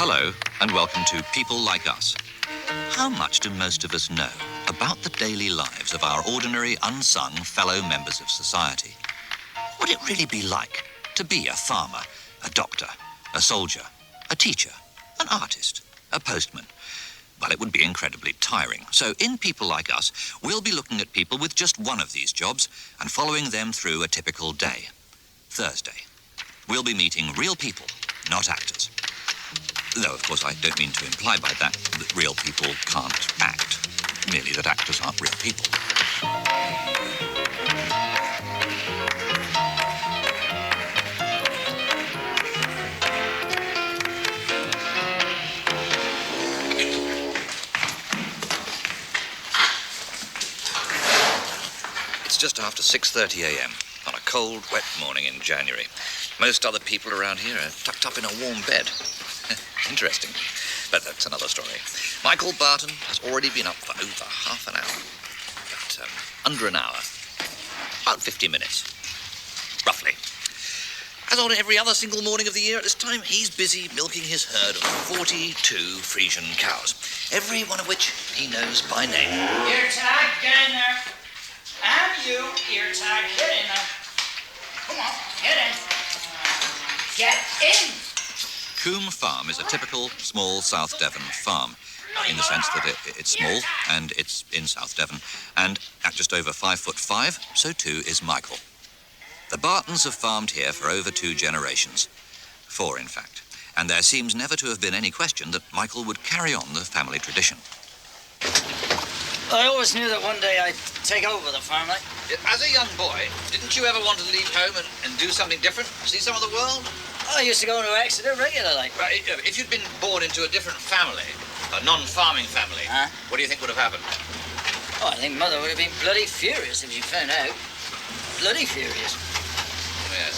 Hello, and welcome to People Like Us. How much do most of us know about the daily lives of our ordinary, unsung fellow members of society? What would it really be like to be a farmer, a doctor, a soldier, a teacher, an artist, a postman? Well, it would be incredibly tiring. So in People Like Us, we'll be looking at people with just one of these jobs and following them through a typical day. Thursday. We'll be meeting real people, not actors. Though, of course, I don't mean to imply by that real people can't act. Merely that actors aren't real people. It's just after 6:30 a.m. on a cold, wet morning in January. Most other people around here are tucked up in a warm bed. Interesting. But that's another story. Michael Barton has already been up for over half an hour. But under an hour. About 50 minutes. Roughly. As on every other single morning of the year at this time, he's busy milking his herd of 42 Frisian cows. Every one of which he knows by name. Ear tag, get in there. And you, ear tag, get in there. Come on, get in. Get in! Coombe Farm is a typical small South Devon farm, in the sense that it's small and it's in South Devon, and at just over 5'5", so too is Michael. The Bartons have farmed here for over 2 generations, 4 in fact, and there seems never to have been any question that Michael would carry on the family tradition. I always knew that one day I'd take over the farm. As a young boy, didn't you ever want to leave home and do something different, see some of the world? I used to go to Exeter regularly. Right, if you'd been born into a different family, a non-farming family, what do you think would have happened? Oh, I think Mother would have been bloody furious if she found out. Bloody furious. Yes.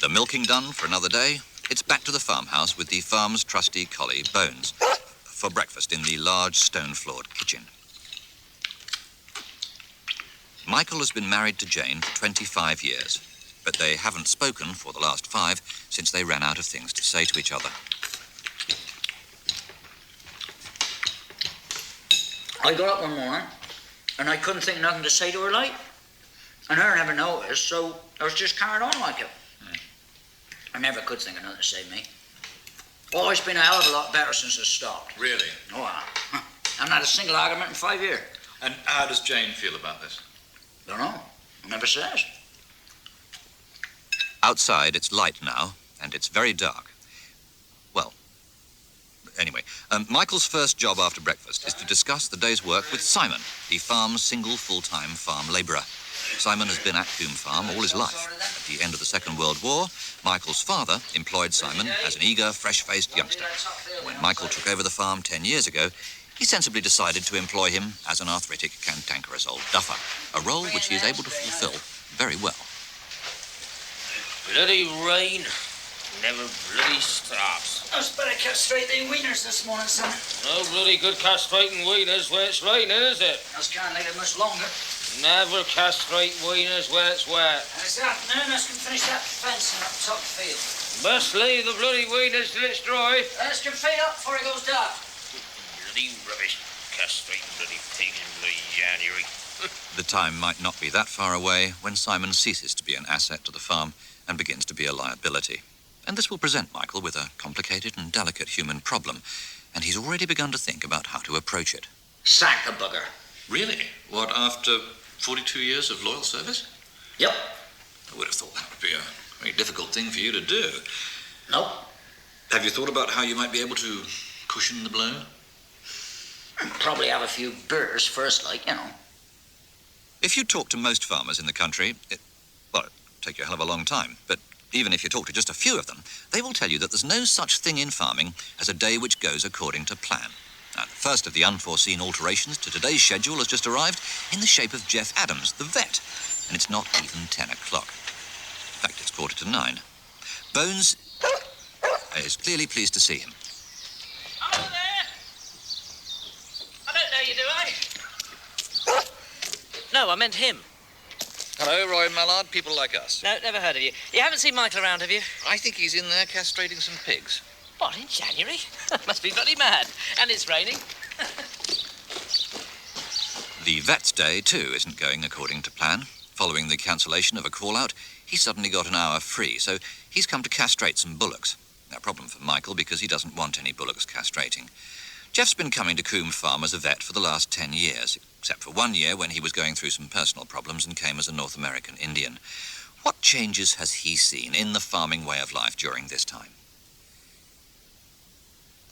The milking done for another day, it's back to the farmhouse with the farm's trusty collie, Bones, for breakfast in the large stone-floored kitchen. Michael has been married to Jane for 25 years, but they haven't spoken for the last 5 since they ran out of things to say to each other. I got up one morning and I couldn't think of nothing to say to her like. And her never noticed, so I was just carried on like it. I never could think of nothing to say to me. Always been a hell of a lot better since it stopped. Really? Oh, I've not had a single argument in 5 years. And how does Jane feel about this? Don't know. Never says. Outside, it's light now, and it's very dark. Well, anyway, Michael's first job after breakfast is to discuss the day's work with Simon, the farm's single full-time farm labourer. Simon has been at Coombe Farm all his life. At the end of the Second World War, Michael's father employed Simon as an eager, fresh-faced youngster. When Michael took over the farm 10 years ago, he sensibly decided to employ him as an arthritic, cantankerous old duffer, a role which he is able to fulfill very well. Bloody rain never bloody stops. I was better castrate the wieners this morning, son. No bloody good castrating wieners where it's raining, is it? I can't leave it much longer. Never castrate wieners where it's wet. This afternoon, I can finish that fencing up top field. Best leave the bloody wieners till it's dry. Let's get feet up before it goes dark. Bloody rubbish. Castrating bloody pigs in bloody January. The time might not be that far away when Simon ceases to be an asset to the farm and begins to be a liability. And this will present Michael with a complicated and delicate human problem, and he's already begun to think about how to approach it. Sack the bugger. Really? What, after 42 years of loyal service? Yep. I would have thought that would be a very difficult thing for you to do. Nope. Have you thought about how you might be able to cushion the blow? Probably have a few beers first, like, you know. If you talk to most farmers in the country, it'd take you a hell of a long time, but even if you talk to just a few of them, they will tell you that there's no such thing in farming as a day which goes according to plan. Now, the first of the unforeseen alterations to today's schedule has just arrived in the shape of Jeff Adams, the vet, and it's not even 10 o'clock. In fact, it's 8:45. Bones is clearly pleased to see him. Hello there. I don't know you, do I? No, I meant him. Hello, Roy Mallard, people like us. No, never heard of you. You haven't seen Michael around, have you? I think he's in there castrating some pigs. What, in January? Must be bloody mad. And it's raining. The vet's day, too, isn't going according to plan. Following the cancellation of a call-out, he suddenly got an hour free, so he's come to castrate some bullocks. A problem for Michael because he doesn't want any bullocks castrating. Jeff's been coming to Coombe Farm as a vet for the last 10 years, except for 1 year when he was going through some personal problems and came as a North American Indian. What changes has he seen in the farming way of life during this time?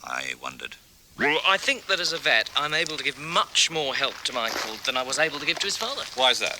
I wondered. Well, I think that as a vet, I'm able to give much more help to Michael than I was able to give to his father. Why is that?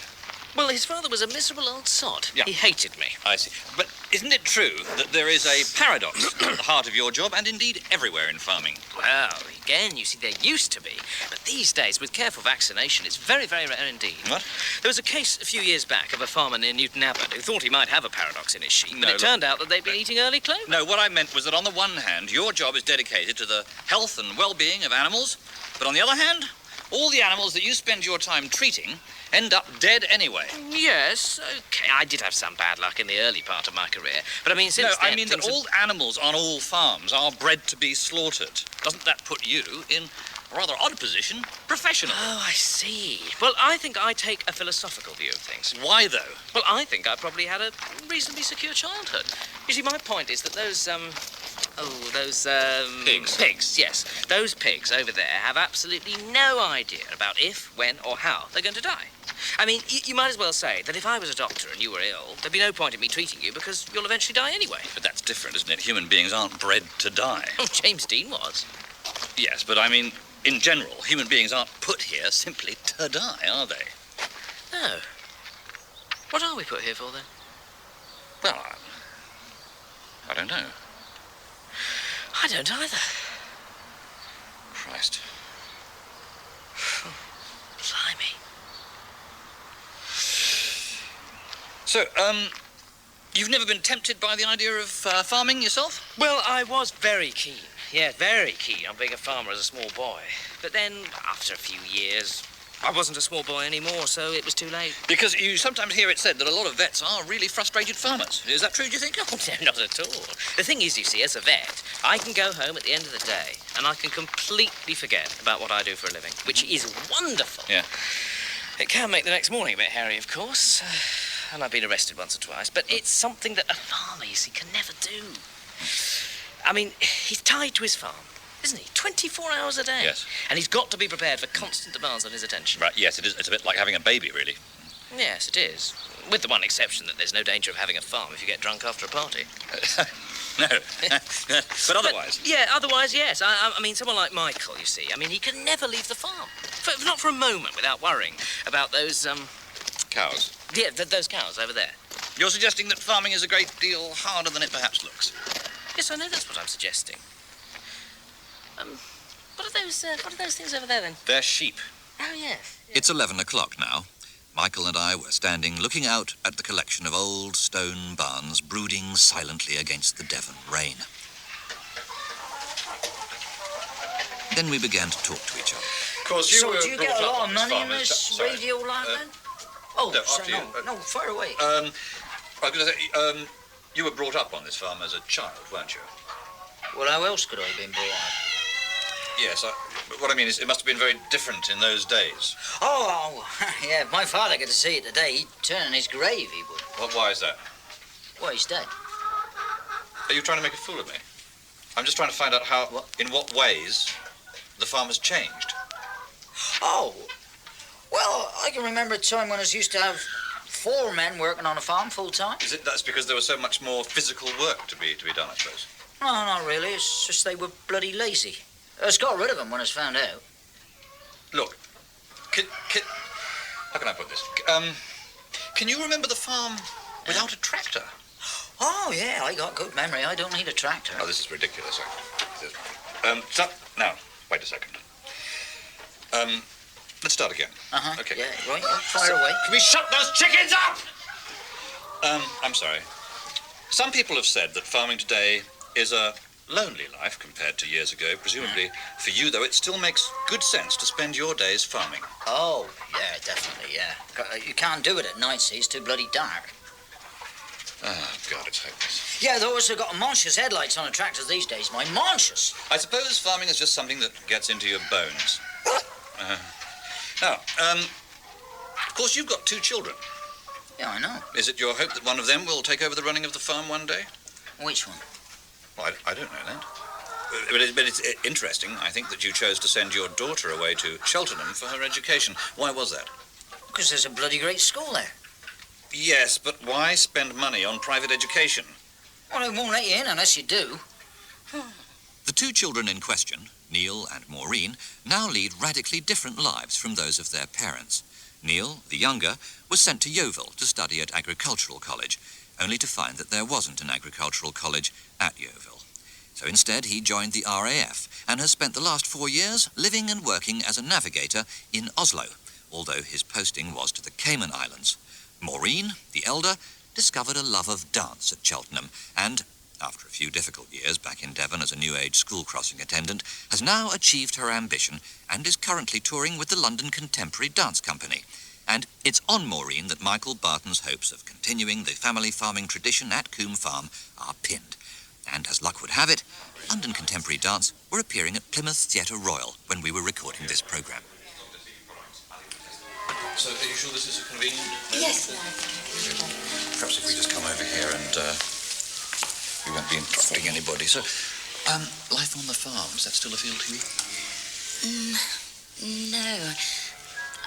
Well, his father was a miserable old sod. Yeah. He hated me. I see. But isn't it true that there is a paradox at the heart of your job, and indeed everywhere in farming? Well, again, you see, there used to be. But these days, with careful vaccination, it's very, very rare indeed. What? There was a case a few years back of a farmer near Newton Abbot who thought he might have a paradox in his sheep, No, but it look- turned out that they'd been eating early clover. No, what I meant was that on the one hand, your job is dedicated to the health and well-being of animals, but on the other hand, all the animals that you spend your time treating end up dead anyway. Yes, okay. I did have some bad luck in the early part of my career, but I mean, since No, then, I mean that things have- all animals on all farms are bred to be slaughtered. Doesn't that put you in a rather odd position professionally? Oh, I see. Well, I think I take a philosophical view of things. Why, though? Well, I think I probably had a reasonably secure childhood. You see, my point is that those Pigs. Pigs, yes. Those pigs over there have absolutely no idea about if, when, or how they're going to die. I mean, you might as well say that if I was a doctor and you were ill, there'd be no point in me treating you because you'll eventually die anyway. But that's different, isn't it? Human beings aren't bred to die. Oh, James Dean was. Yes, but I mean, in general, human beings aren't put here simply to die, are they? No. What are we put here for, then? Well, I don't know. I don't either. Christ. Blimey. So, you've never been tempted by the idea of farming yourself? Well, I was very keen. Yeah, very keen on being a farmer as a small boy. But then, after a few years, I wasn't a small boy anymore, so it was too late. Because you sometimes hear it said that a lot of vets are really frustrated farmers. Is that true, do you think? Oh, no, not at all. The thing is, you see, as a vet, I can go home at the end of the day and I can completely forget about what I do for a living, which is wonderful. Yeah. It can make the next morning a bit hairy, of course, and I've been arrested once or twice, but it's something that a farmer, you see, can never do. I mean, he's tied to his farm, isn't he? 24 hours a day. Yes. And he's got to be prepared for constant demands on his attention. Right, yes, it is. It's a bit like having a baby, really. Yes, it is. With the one exception that there's no danger of having a farm if you get drunk after a party. No. But otherwise... Otherwise, yes. I mean, someone like Michael, you see, I mean, he can never leave the farm. Not for a moment without worrying about those, Cows. Yeah, those cows over there. You're suggesting that farming is a great deal harder than it perhaps looks. Yes, I know that's what I'm suggesting. What are those things over there, then? They're sheep. Oh, yes. It's 11 o'clock now. Michael and I were standing looking out at the collection of old stone barns brooding silently against the Devon rain. Then we began to talk to each other. Of course, So do you get a lot of money in this radio line, then? Oh, no, sorry, after you, no, fire away. I was going to say, you were brought up on this farm as a child, weren't you? Well, how else could I have been brought up? Yes, but what I mean is it must have been very different in those days. Oh, yeah, if my father could see it today, he'd turn in his grave, he would. Why is that? Well, he's dead. Are you trying to make a fool of me? I'm just trying to find out in what ways the farm has changed. Oh, well, I can remember a time when I used to have 4 men working on a farm full time. Is it that's because there was so much more physical work to be done, I suppose? No, not really. It's just they were bloody lazy. I just got rid of them when I was found out. Look, how can I put this? Can you remember the farm without a tractor? Oh, yeah, I got good memory. I don't need a tractor. Oh, this is ridiculous. Now, wait a second. Let's start again. Uh-huh. Okay. Yeah, right. Fire away. Can we shut those chickens up? I'm sorry. Some people have said that farming today is a lonely life compared to years ago. Presumably, for you, though, it still makes good sense to spend your days farming. Oh, yeah, definitely, yeah. You can't do it at night, see, it's too bloody dark. Oh, God, it's hopeless. Yeah, those have got monstrous headlights on the tractors these days, my monstrous. I suppose farming is just something that gets into your bones. Now, of course, you've got 2 children. Yeah, I know. Is it your hope that one of them will take over the running of the farm one day? Which one? Well, I don't know that. But it's interesting, I think, that you chose to send your daughter away to Cheltenham for her education. Why was that? Because there's a bloody great school there. Yes, but why spend money on private education? Well, they won't let you in unless you do. The 2 children in question, Neil and Maureen, now lead radically different lives from those of their parents. Neil, the younger, was sent to Yeovil to study at agricultural college, only to find that there wasn't an agricultural college at Yeovil. So instead, he joined the RAF and has spent the last 4 years living and working as a navigator in Oslo, although his posting was to the Cayman Islands. Maureen, the elder, discovered a love of dance at Cheltenham and, after a few difficult years back in Devon as a New Age school crossing attendant, has now achieved her ambition and is currently touring with the London Contemporary Dance Company. And it's on Maureen that Michael Barton's hopes of continuing the family farming tradition at Coombe Farm are pinned. And as luck would have it, London Contemporary Dance were appearing at Plymouth Theatre Royal when we were recording this programme. So, are you sure this is a convenient? Yes. Perhaps if we just come over here and we won't be interrupting anybody. So, life on the farm, is that still a field to you? No.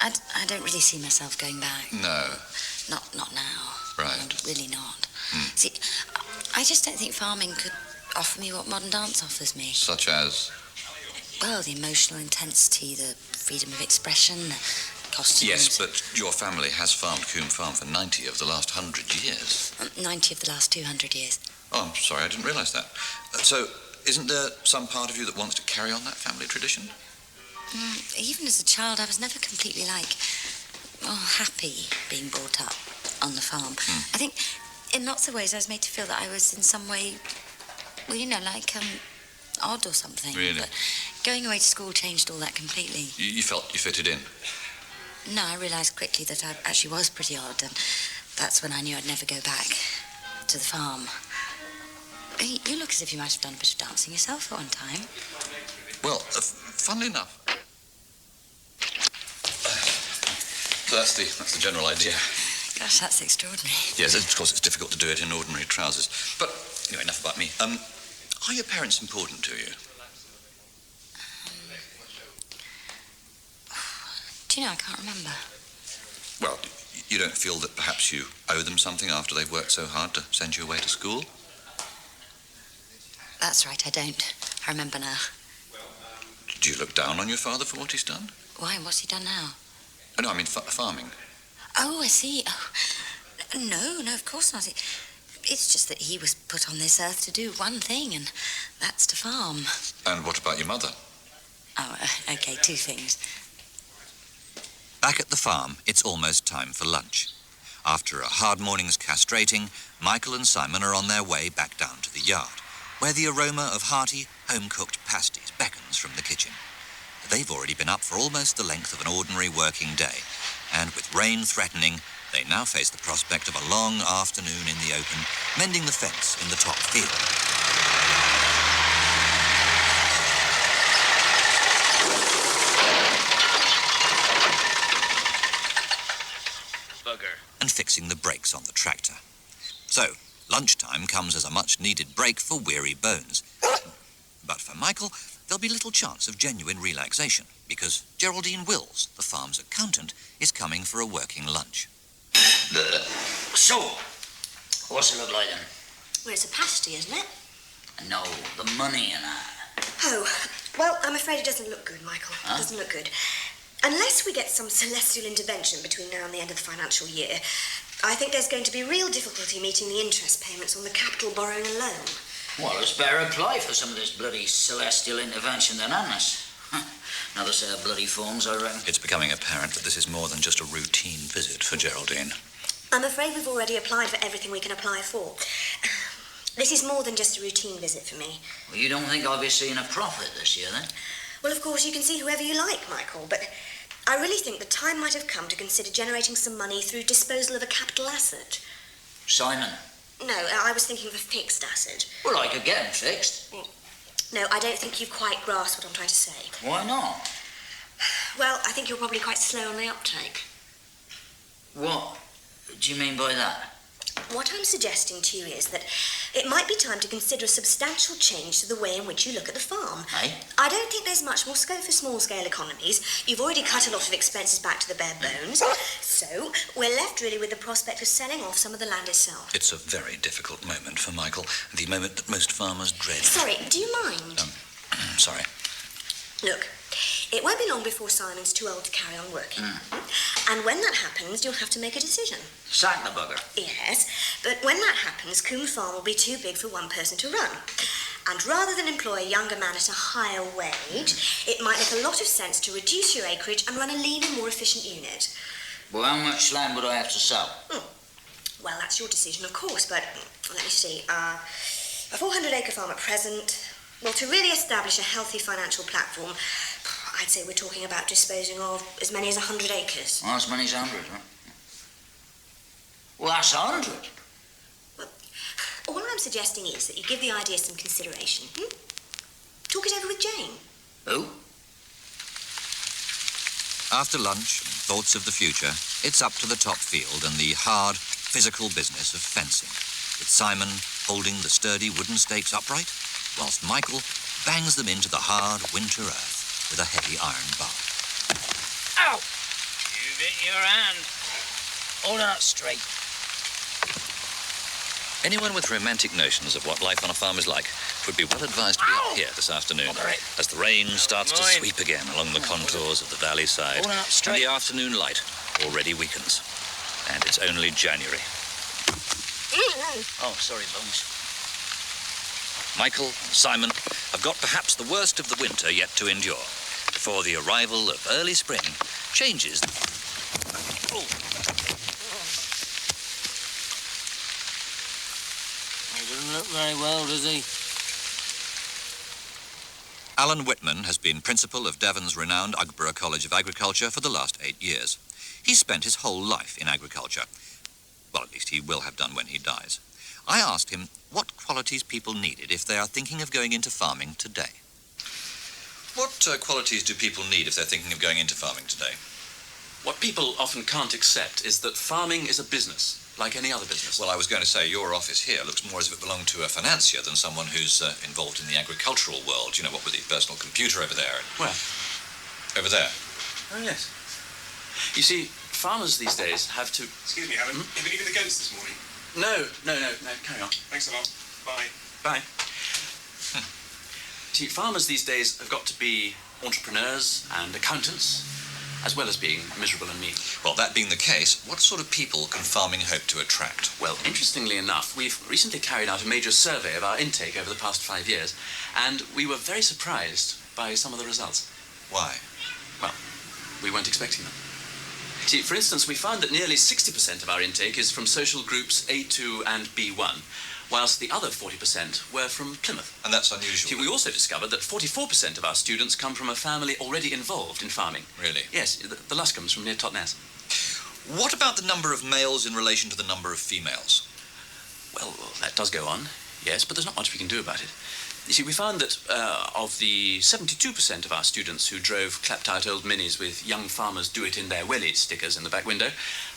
I don't really see myself going back. No. Not now. Right. No, really not. See, I just don't think farming could offer me what modern dance offers me. Such as? Well, the emotional intensity, the freedom of expression, the costumes. Yes, but your family has farmed Coombe Farm for 90 of the last 100 years. 90 of the last 200 years. Oh, I'm sorry, I didn't realise that. So, isn't there some part of you that wants to carry on that family tradition? Even as a child, I was never completely, happy being brought up on the farm. I think in lots of ways I was made to feel that I was in some way, odd or something. Really? But going away to school changed all that completely. You felt you fitted in? No, I realised quickly that I actually was pretty odd, and that's when I knew I'd never go back to the farm. You look as if you might have done a bit of dancing yourself at one time. Well, funnily enough. So that's the general idea. Gosh, that's extraordinary. Yes, of course it's difficult to do it in ordinary trousers. But anyway, enough about me. Are your parents important to you? Do you know, I can't remember. Well, you don't feel that perhaps you owe them something after they've worked so hard to send you away to school? That's right, I don't. I remember now. Do you look down on your father for what he's done? Why? What's he done now? Oh, no, I mean farming. Oh, I see. Oh, no, of course not. It's just that he was put on this earth to do one thing, and that's to farm. And what about your mother? Oh, okay, 2 things. Back at the farm, it's almost time for lunch. After a hard morning's castrating, Michael and Simon are on their way back down to the yard, where the aroma of hearty, home-cooked pasties beckons from the kitchen. They've already been up for almost the length of an ordinary working day, and with rain threatening, they now face the prospect of a long afternoon in the open, mending the fence in the top field. Bugger. And fixing the brakes on the tractor. So, lunchtime comes as a much-needed break for weary bones. But for Michael, there'll be little chance of genuine relaxation, because Geraldine Wills, the farm's accountant, is coming for a working lunch. So, what's it look like then? Well, it's a pasty, isn't it? No, the money and that. Oh, well, I'm afraid it doesn't look good, Michael. Huh? It doesn't look good. Unless we get some celestial intervention between now and the end of the financial year, I think there's going to be real difficulty meeting the interest payments on the capital borrowing alone. Well, it's better apply for some of this bloody celestial intervention than honest. Another set of bloody forms, I reckon. It's becoming apparent that this is more than just a routine visit for Geraldine. I'm afraid we've already applied for everything we can apply for. This is more than just a routine visit for me. Well, you don't think I'll be seeing a profit this year, then? Well, of course, you can see whoever you like, Michael, but I really think the time might have come to consider generating some money through disposal of a capital asset. Simon? No, I was thinking of a fixed asset. Well, I could get him fixed. No, I don't think you've quite grasped what I'm trying to say. Why not? Well, I think you're probably quite slow on the uptake. What do you mean by that? What I'm suggesting to you is that it might be time to consider a substantial change to the way in which you look at the farm. Eh? I don't think there's much more scope for small-scale economies. You've already cut a lot of expenses back to the bare bones. So we're left really with the prospect of selling off some of the land itself. It's a very difficult moment for Michael, the moment that most farmers dread. Sorry, do you mind? Sorry. Look, it won't be long before Simon's too old to carry on working. And when that happens, you'll have to make a decision. Sack the bugger. Yes, but when that happens, Coombe Farm will be too big for one person to run. And rather than employ a younger man at a higher wage, it might make a lot of sense to reduce your acreage and run a leaner, more efficient unit. Well, how much land would I have to sell? Well, that's your decision, of course, but let me see. A 400-acre farm at present. Well, to really establish a healthy financial platform, I'd say we're talking about disposing of as many as 100 acres. Well, as many as 100, huh? Well, that's 100. Well, all I'm suggesting is that you give the idea some consideration. Talk it over with Jane. Who? After lunch and thoughts of the future, it's up to the top field and the hard, physical business of fencing, with Simon holding the sturdy wooden stakes upright, whilst Michael bangs them into the hard winter earth with a heavy iron bar. Ow! You bit your hand. Hold on straight. Anyone with romantic notions of what life on a farm is like would be well advised to be up here this afternoon, as the rain starts to sweep again along the contours of the valley side, Hold on and straight. the afternoon light already weakens. And it's only January. Oh, sorry, Bones. Michael and Simon have got perhaps the worst of the winter yet to endure, before the arrival of early spring changes. He doesn't look very well, does he? Alan Whitman has been principal of Devon's renowned Ugborough College of Agriculture for the last 8 years. He's spent his whole life in agriculture. Well, at least he will have done when he dies. I asked him what qualities people needed if they are thinking of going into farming today. What qualities do people need if they're thinking of going into farming today? What people often can't accept is that farming is a business, like any other business. Well, I was going to say, your office here looks more as if it belonged to a financier than someone who's involved in the agricultural world. You know, what with the personal computer over there. Where? Over there. Oh, yes. You see, farmers these days have to... Excuse me, Alan. Have you been to the goats this morning? No, carry on. Thanks a lot. Bye. Bye. See, farmers these days have got to be entrepreneurs and accountants, as well as being miserable and mean. Well, that being the case, what sort of people can farming hope to attract? Well, interestingly enough, we've recently carried out a major survey of our intake over the past 5 years, and we were very surprised by some of the results. Why? Well, we weren't expecting them. See, for instance, we found that nearly 60% of our intake is from social groups A2 and B1, whilst the other 40% were from Plymouth. And that's unusual. See, we also discovered that 44% of our students come from a family already involved in farming. Really? Yes, the Luscombes from near Totnes. What about the number of males in relation to the number of females? Well, that does go on, yes, but there's not much we can do about it. You see, we found that of the 72% of our students who drove clapped-out old minis with young farmers do-it-in-their-wellies stickers in the back window,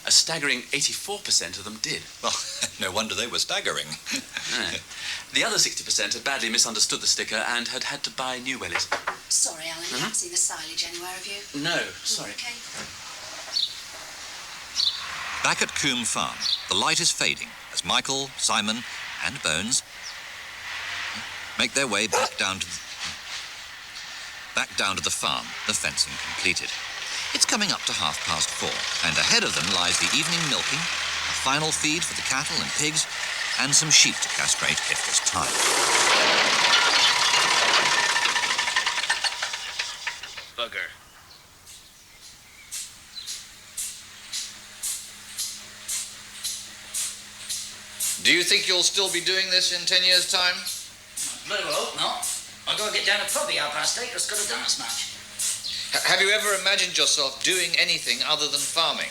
a staggering 84% of them did. Well, no wonder they were staggering. The other 60% had badly misunderstood the sticker and had had to buy new wellies. Sorry, Alan, you haven't seen the silage anywhere, have you? No, sorry. Okay. Back at Coombe Farm, the light is fading as Michael, Simon and Bones make their way back down to the farm, the fencing completed. It's coming up to 4:30, and ahead of them lies the evening milking, a final feed for the cattle and pigs, and some sheep to castrate if there's time. Bugger. Do you think you'll still be doing this in 10 years' time? Bloody well hope not. I've got to get down to pubby 8:30. I've got a dance match. Have you ever imagined yourself doing anything other than farming?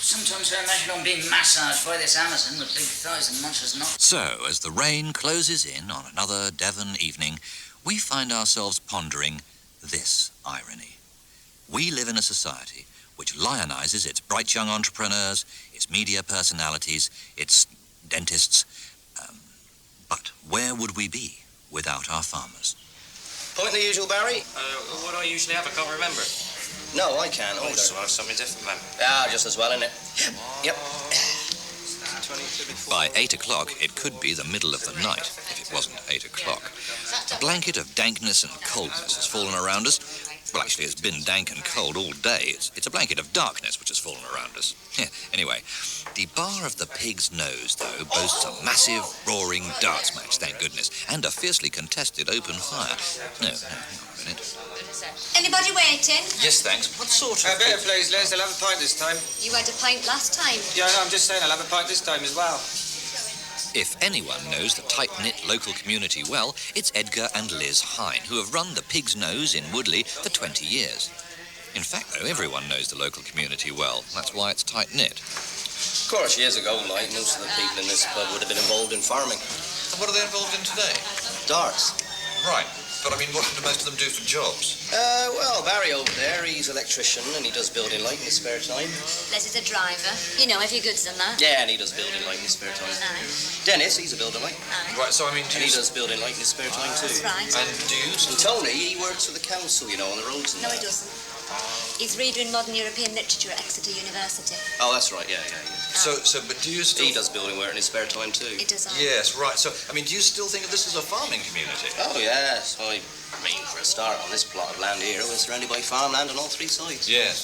Sometimes I imagine I'm being massaged by this Amazon with big thighs and monstrous knots. So, as the rain closes in on another Devon evening, we find ourselves pondering this irony. We live in a society which lionizes its bright young entrepreneurs, its media personalities, its dentists. But where would we be without our farmers? Point the usual, Barry. What do I usually have? I can't remember. No, I can't. Oh, so I have something different then. Ah, just as well, innit? Yep. By 8 o'clock, it could be the middle of the night, if it wasn't 8 o'clock. A blanket of dankness and coldness has fallen around us. Well, actually, it's been dank and cold all day. It's a blanket of darkness which has fallen around us. Anyway, the bar of the Pig's Nose, though, boasts a massive, roaring darts match, thank goodness, and a fiercely contested open fire. No, hang on a minute. Anybody waiting? Yes, thanks. What sort of... Better, please, Les. I'll have a pint this time. You had a pint last time. Yeah, no, I'm just saying I'll have a pint this time as well. If anyone knows the tight-knit local community well, it's Edgar and Liz Hine, who have run the Pig's Nose in Woodley for 20 years. In fact, though, everyone knows the local community well. That's why it's tight-knit. Of course, years ago, like, most of the people in this pub would have been involved in farming. And what are they involved in today? Darts. Right. But, I mean, what do most of them do for jobs? Well, Barry over there, he's an electrician and he does building light in his spare time. Les is a driver. You know, if you're goods and that. Yeah, and he does building light in his spare time. Aye. Dennis, he's a building light. Aye. Right, so, I mean, And he does building light in his spare time, too. That's right. And do you... And Tony, he works for the council, you know, on the roads and No, that. he doesn't. He's reader in modern European literature at Exeter University. Oh, that's right, yeah. But do you still... He does building work in his spare time, too. He does. Yes, right. So, I mean, do you still think of this as a farming community? Oh, yes. I mean, for a start, on this plot of land here, we're surrounded by farmland on all three sides. Yes.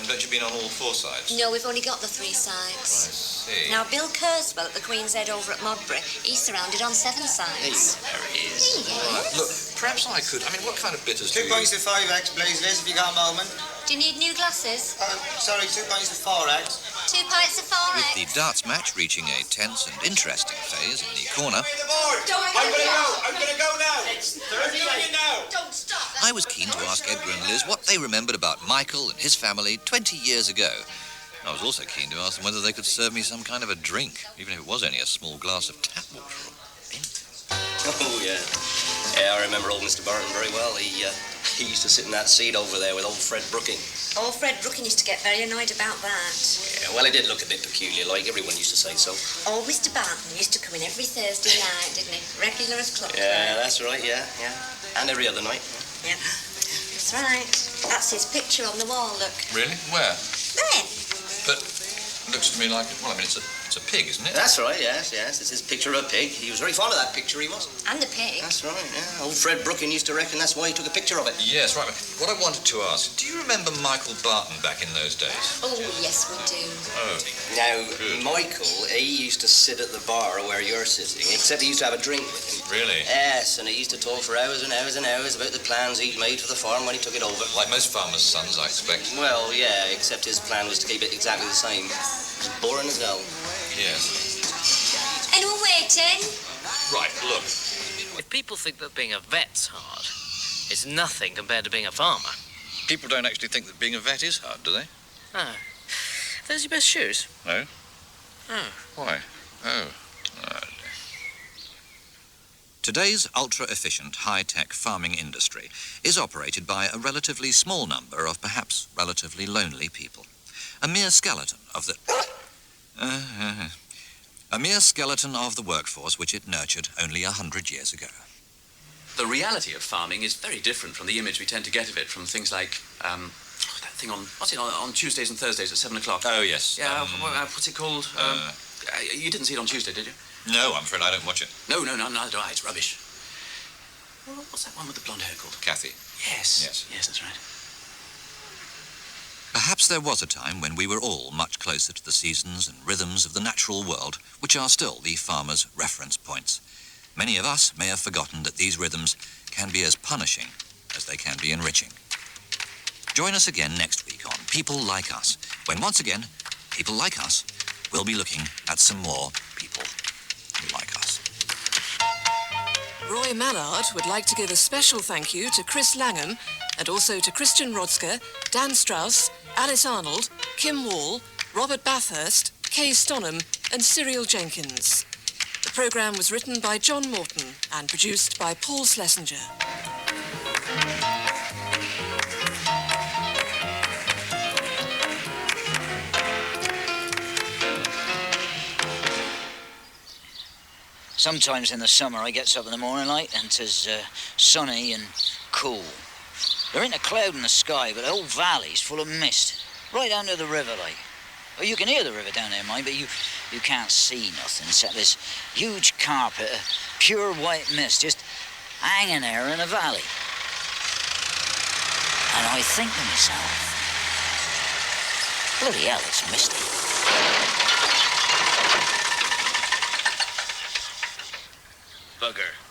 Don't you mean on all four sides? No, we've only got the three sides. I see. Now, Bill Kurzweil at the Queen's Head over at Modbury, he's surrounded on 7 sides. There he is. Right. Look, perhaps I could... I mean, what kind of bitters do you... 2 pints of 5X, please, Liz, if you got a moment. Do you need new glasses? Sorry, 2 pints of 4X. 2 pints of 4X. With the darts match reaching a tense and interesting phase in the corner, I'm gonna go now. I'm leaving now. Don't stop. I was keen to ask Edgar and Liz what they remembered about Michael and his family 20 years ago. I was also keen to ask them whether they could serve me some kind of a drink, even if it was only a small glass of tap water or anything. Oh, yeah. Yeah, I remember old Mr. Barton very well. He used to sit in that seat over there with old Fred Brooking. Old Fred Brooking used to get very annoyed about that. Yeah, well, he did look a bit peculiar, like everyone used to say so. Old Mr. Barton used to come in every Thursday night, didn't he? Regular as clockwork. Yeah, that's right, yeah. And every other night. Yeah. That's right. That's his picture on the wall, look. Really? Where? There. But it looks to me like... Well, I mean, it's a pig, isn't it? That's right, yes. It's his picture of a pig. He was very fond of that picture, he was. And the pig. That's right, yeah. Old Fred Brooking used to reckon that's why he took a picture of it. Yes, right. What I wanted to ask, do you remember Michael Barton back in those days? Oh, yes, we do. Oh. Now, Michael, he used to sit at the bar where you're sitting, except he used to have a drink with him. Really? Yes, and he used to talk for hours and hours and hours about the plans he'd made for the farm when he took it over. Like most farmers' sons, I expect. Well, yeah, except his plan was to keep it exactly the same. As boring as hell. Yes. Anyone waiting? Right, look. If people think that being a vet's hard, it's nothing compared to being a farmer. People don't actually think that being a vet is hard, do they? Oh. Those your best shoes? No. Oh. Why? Oh. Today's ultra-efficient, high-tech farming industry is operated by a relatively small number of perhaps relatively lonely people. A mere skeleton of the... a mere skeleton of the workforce which it nurtured only 100 years ago. The reality of farming is very different from the image we tend to get of it from things like, that thing on Tuesdays and Thursdays at 7 o'clock. Oh, yes. Yeah, what's it called? You didn't see it on Tuesday, did you? No, I'm afraid I don't watch it. No, neither do I. It's rubbish. Well, what's that one with the blonde hair called? Kathy. Yes, that's right. Perhaps there was a time when we were all much closer to the seasons and rhythms of the natural world, which are still the farmer's reference points. Many of us may have forgotten that these rhythms can be as punishing as they can be enriching. Join us again next week on People Like Us, when once again, people like us will we'll be looking at some more people like us. Roy Mallard would like to give a special thank you to Chris Langham and also to Christian Rodsker, Dan Strauss, Alice Arnold, Kim Wall, Robert Bathurst, Kay Stonham and Cyril Jenkins. The programme was written by John Morton and produced by Paul Schlesinger. Sometimes in the summer I gets up in the morning light and 'tis sunny and cool. There ain't a cloud in the sky, but the whole valley's full of mist, right down to the river like. Well, you can hear the river down there, mind, but you can't see nothing except this huge carpet of pure white mist just hanging there in the valley. And I think to myself, bloody hell, it's misty. Bugger.